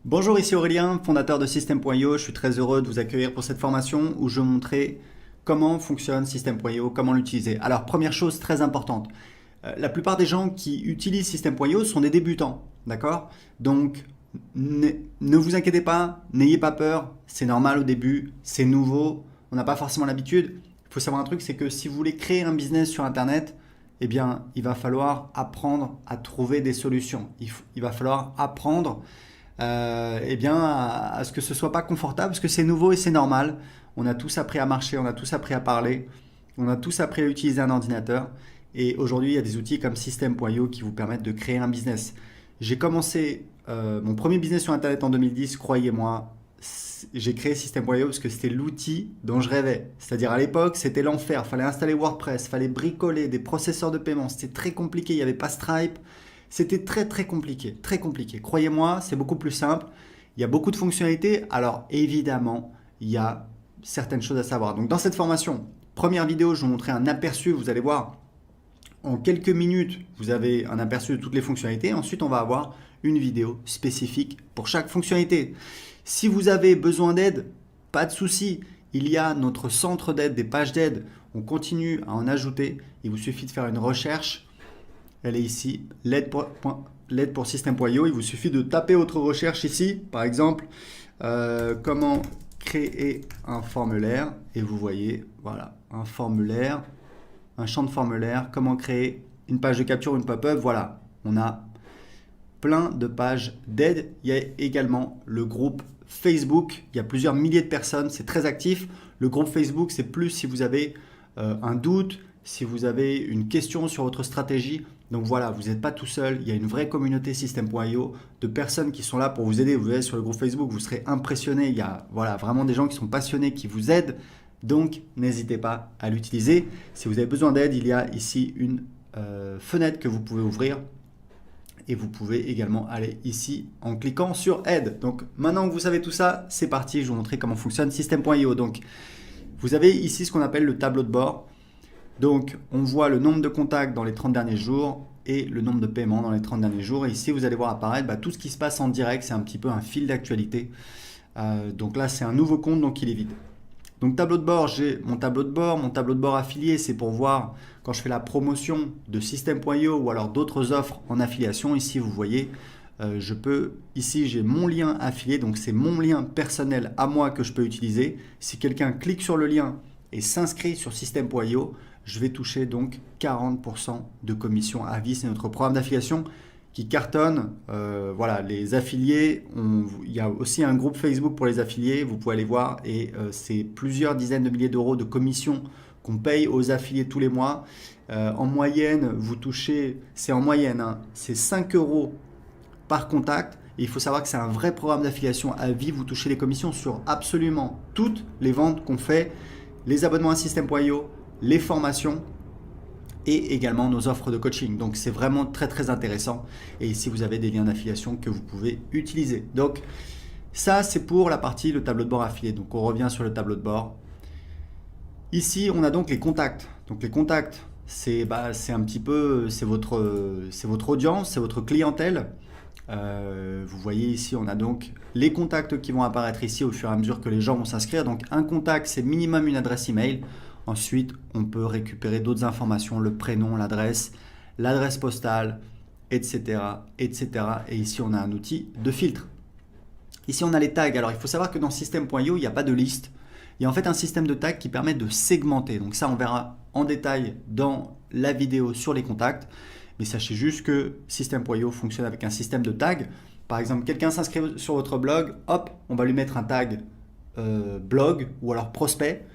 Bonjour, ici Aurélien, fondateur de System.io. Je suis très heureux de vous accueillir pour cette formation où je vais vous montrer comment fonctionne System.io, comment l'utiliser. Alors, première chose très importante, la plupart des gens qui utilisent System.io sont des débutants, d'accord? Donc, ne vous inquiétez pas, n'ayez pas peur, c'est normal au début, c'est nouveau, on n'a pas forcément l'habitude. Il faut savoir un truc, c'est que si vous voulez créer un business sur Internet, eh bien, il va falloir apprendre à trouver des solutions. Il va falloir apprendre eh bien, à ce que ce soit pas confortable, parce que c'est nouveau et c'est normal. On a tous appris à marcher, on a tous appris à parler, on a tous appris à utiliser un ordinateur. Et aujourd'hui, il y a des outils comme System.io qui vous permettent de créer un business. J'ai commencé mon premier business sur Internet en 2010, croyez-moi. J'ai créé System.io parce que c'était l'outil dont je rêvais. C'est-à-dire à l'époque, c'était l'enfer. Il fallait installer WordPress, il fallait bricoler des processeurs de paiement. C'était très compliqué, il n'y avait pas Stripe. C'était très très compliqué, très compliqué. Croyez-moi, c'est beaucoup plus simple. Il y a beaucoup de fonctionnalités. Alors évidemment, il y a certaines choses à savoir. Donc dans cette formation, première vidéo, je vais vous montrer un aperçu. Vous allez voir, en quelques minutes, vous avez un aperçu de toutes les fonctionnalités. Ensuite, on va avoir une vidéo spécifique pour chaque fonctionnalité. Si vous avez besoin d'aide, pas de souci. Il y a notre centre d'aide, des pages d'aide. On continue à en ajouter. Il vous suffit de faire une recherche. Elle est ici, l'aide pour System.io. Il vous suffit de taper votre recherche ici, par exemple, comment créer un formulaire. Et vous voyez, voilà, un formulaire, un champ de formulaire, comment créer une page de capture, une pop-up. Voilà, on a plein de pages d'aide. Il y a également le groupe Facebook. Il y a plusieurs milliers de personnes, c'est très actif. Le groupe Facebook, c'est plus si vous avez un doute, si vous avez une question sur votre stratégie. Donc voilà, vous n'êtes pas tout seul, il y a une vraie communauté System.io de personnes qui sont là pour vous aider. Vous allez sur le groupe Facebook, vous serez impressionné. Il y a voilà, vraiment des gens qui sont passionnés, qui vous aident. Donc n'hésitez pas à l'utiliser. Si vous avez besoin d'aide, il y a ici une fenêtre que vous pouvez ouvrir. Et vous pouvez également aller ici en cliquant sur aide. Donc maintenant que vous savez tout ça, c'est parti, je vais vous montrer comment fonctionne System.io. Donc vous avez ici ce qu'on appelle le tableau de bord. Donc, on voit le nombre de contacts dans les 30 derniers jours et le nombre de paiements dans les 30 derniers jours. Et ici, vous allez voir apparaître tout ce qui se passe en direct. C'est un petit peu un fil d'actualité. Donc là, c'est un nouveau compte, donc il est vide. Donc, tableau de bord, j'ai mon tableau de bord. Mon tableau de bord affilié, c'est pour voir quand je fais la promotion de System.io ou alors d'autres offres en affiliation. Ici, vous voyez, ici, j'ai mon lien affilié. Donc, c'est mon lien personnel à moi que je peux utiliser. Si quelqu'un clique sur le lien et s'inscrit sur System.io, je vais toucher donc 40% de commission à vie. C'est notre programme d'affiliation qui cartonne. Voilà, les affiliés, il y a aussi un groupe Facebook pour les affiliés, vous pouvez aller voir, et c'est plusieurs dizaines de milliers d'euros de commissions qu'on paye aux affiliés tous les mois. En moyenne, vous touchez, c'est en moyenne, hein, c'est 5 euros par contact. Et il faut savoir que c'est un vrai programme d'affiliation à vie. Vous touchez les commissions sur absolument toutes les ventes qu'on fait, les abonnements à System.io, les formations et également nos offres de coaching. Donc c'est vraiment très très intéressant. Et ici vous avez des liens d'affiliation que vous pouvez utiliser. Donc ça c'est pour la partie le tableau de bord affilié. Donc on revient sur le tableau de bord. Ici on a donc les contacts. Donc les contacts c'est un petit peu c'est votre audience, c'est votre clientèle. Vous voyez ici on a donc les contacts qui vont apparaître ici au fur et à mesure que les gens vont s'inscrire. Donc un contact c'est minimum une adresse email. Ensuite, on peut récupérer d'autres informations, le prénom, l'adresse postale, etc., etc. Et ici, on a un outil de filtre. Ici, on a les tags. Alors, il faut savoir que dans System.io, il n'y a pas de liste. Il y a en fait un système de tags qui permet de segmenter. Donc ça, on verra en détail dans la vidéo sur les contacts. Mais sachez juste que System.io fonctionne avec un système de tags. Par exemple, quelqu'un s'inscrit sur votre blog, hop, on va lui mettre un tag blog ou alors prospect.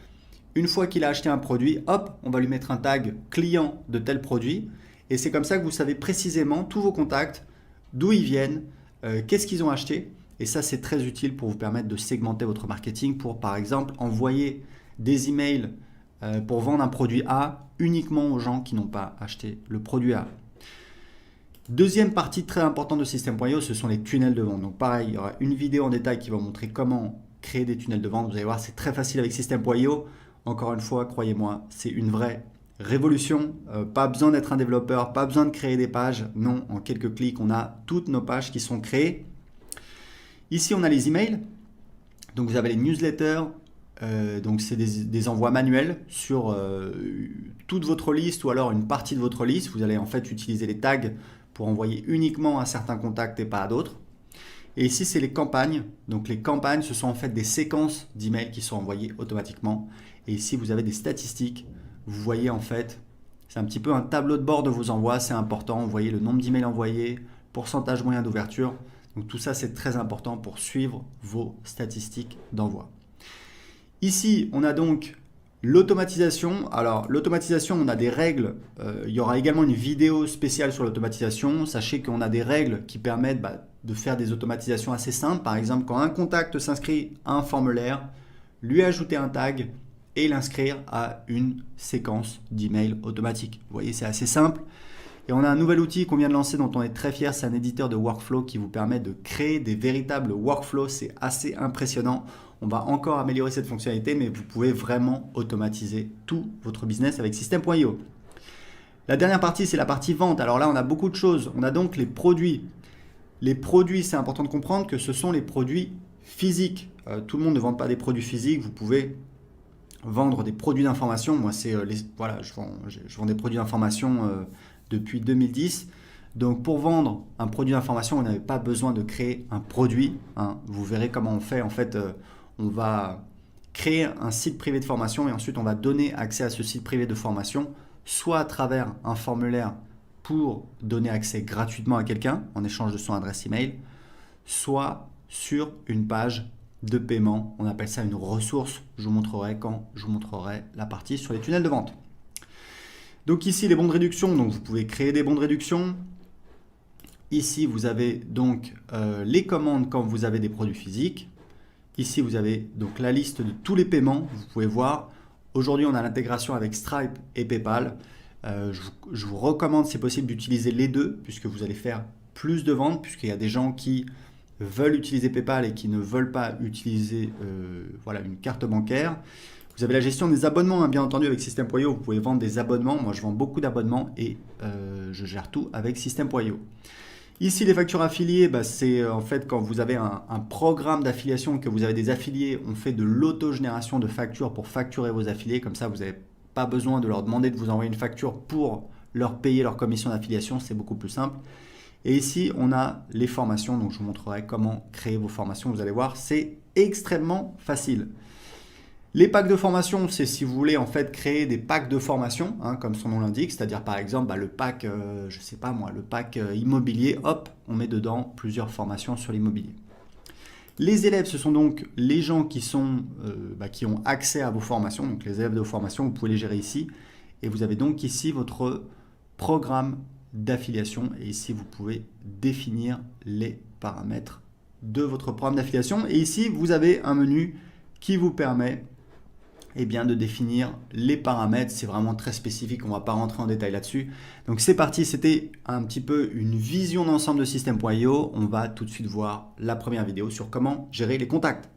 Une fois qu'il a acheté un produit, hop, on va lui mettre un tag client de tel produit. Et c'est comme ça que vous savez précisément tous vos contacts, d'où ils viennent, qu'est-ce qu'ils ont acheté. Et ça, c'est très utile pour vous permettre de segmenter votre marketing pour, par exemple, envoyer des emails pour vendre un produit A uniquement aux gens qui n'ont pas acheté le produit A. Deuxième partie très importante de System.io, ce sont les tunnels de vente. Donc pareil, il y aura une vidéo en détail qui va vous montrer comment créer des tunnels de vente. Vous allez voir, c'est très facile avec System.io. Encore une fois, croyez-moi, c'est une vraie révolution. Pas besoin d'être un développeur, pas besoin de créer des pages. Non, en quelques clics, on a toutes nos pages qui sont créées. Ici, on a les emails. Donc, vous avez les newsletters. Donc, c'est des envois manuels sur toute votre liste ou alors une partie de votre liste. Vous allez en fait utiliser les tags pour envoyer uniquement à certains contacts et pas à d'autres. Et ici, c'est les campagnes. Donc, les campagnes, ce sont en fait des séquences d'emails qui sont envoyées automatiquement. Et ici, vous avez des statistiques. Vous voyez en fait, c'est un petit peu un tableau de bord de vos envois. C'est important. Vous voyez le nombre d'emails envoyés, pourcentage moyen d'ouverture. Donc, tout ça, c'est très important pour suivre vos statistiques d'envoi. Ici, on a donc l'automatisation. Alors, l'automatisation, on a des règles. Il y aura également une vidéo spéciale sur l'automatisation. Sachez qu'on a des règles qui permettent de faire des automatisations assez simples. Par exemple, quand un contact s'inscrit à un formulaire, lui ajouter un tag et l'inscrire à une séquence d'emails automatique. Vous voyez, c'est assez simple. Et on a un nouvel outil qu'on vient de lancer dont on est très fier. C'est un éditeur de workflow qui vous permet de créer des véritables workflows. C'est assez impressionnant. On va encore améliorer cette fonctionnalité, mais vous pouvez vraiment automatiser tout votre business avec System.io. La dernière partie, c'est la partie vente. Alors là, on a beaucoup de choses. On a donc les produits. Les produits, c'est important de comprendre que ce sont les produits physiques. Tout le monde ne vend pas des produits physiques. Vous pouvez vendre des produits d'information. Moi, je vends des produits d'information depuis 2010. Donc, pour vendre un produit d'information, vous n'avez pas besoin de créer un produit. Vous verrez comment on fait. En fait, on va créer un site privé de formation et ensuite, on va donner accès à ce site privé de formation, soit à travers un formulaire pour donner accès gratuitement à quelqu'un en échange de son adresse email, soit sur une page de paiement. On appelle ça une ressource. Je vous montrerai quand je vous montrerai la partie sur les tunnels de vente. Donc ici, les bons de réduction. Donc vous pouvez créer des bons de réduction. Ici, vous avez donc les commandes quand vous avez des produits physiques. Ici, vous avez donc la liste de tous les paiements. Vous pouvez voir. Aujourd'hui, on a l'intégration avec Stripe et PayPal. Je vous recommande, si possible, d'utiliser les deux puisque vous allez faire plus de ventes, puisqu'il y a des gens qui veulent utiliser PayPal et qui ne veulent pas utiliser une carte bancaire. Vous avez la gestion des abonnements, bien entendu, avec System.io. Vous pouvez vendre des abonnements. Moi, je vends beaucoup d'abonnements et je gère tout avec System.io. Ici, les factures affiliées, c'est en fait quand vous avez un programme d'affiliation, que vous avez des affiliés, on fait de l'autogénération de factures pour facturer vos affiliés. Comme ça, vous n'avez pas besoin de leur demander de vous envoyer une facture pour leur payer leur commission d'affiliation. C'est beaucoup plus simple. Et ici, on a les formations. Donc, je vous montrerai comment créer vos formations. Vous allez voir, c'est extrêmement facile. Les packs de formation, c'est si vous voulez en fait créer des packs de formation, comme son nom l'indique, c'est-à-dire par exemple le pack, le pack immobilier, hop, on met dedans plusieurs formations sur l'immobilier. Les élèves, ce sont donc les gens qui ont accès à vos formations, donc les élèves de vos formations, vous pouvez les gérer ici. Et vous avez donc ici votre programme d'affiliation et ici vous pouvez définir les paramètres de votre programme d'affiliation. Et ici, vous avez un menu qui vous permet de définir les paramètres. C'est vraiment très spécifique, on ne va pas rentrer en détail là-dessus. Donc c'est parti, c'était un petit peu une vision d'ensemble de System.io. On va tout de suite voir la première vidéo sur comment gérer les contacts.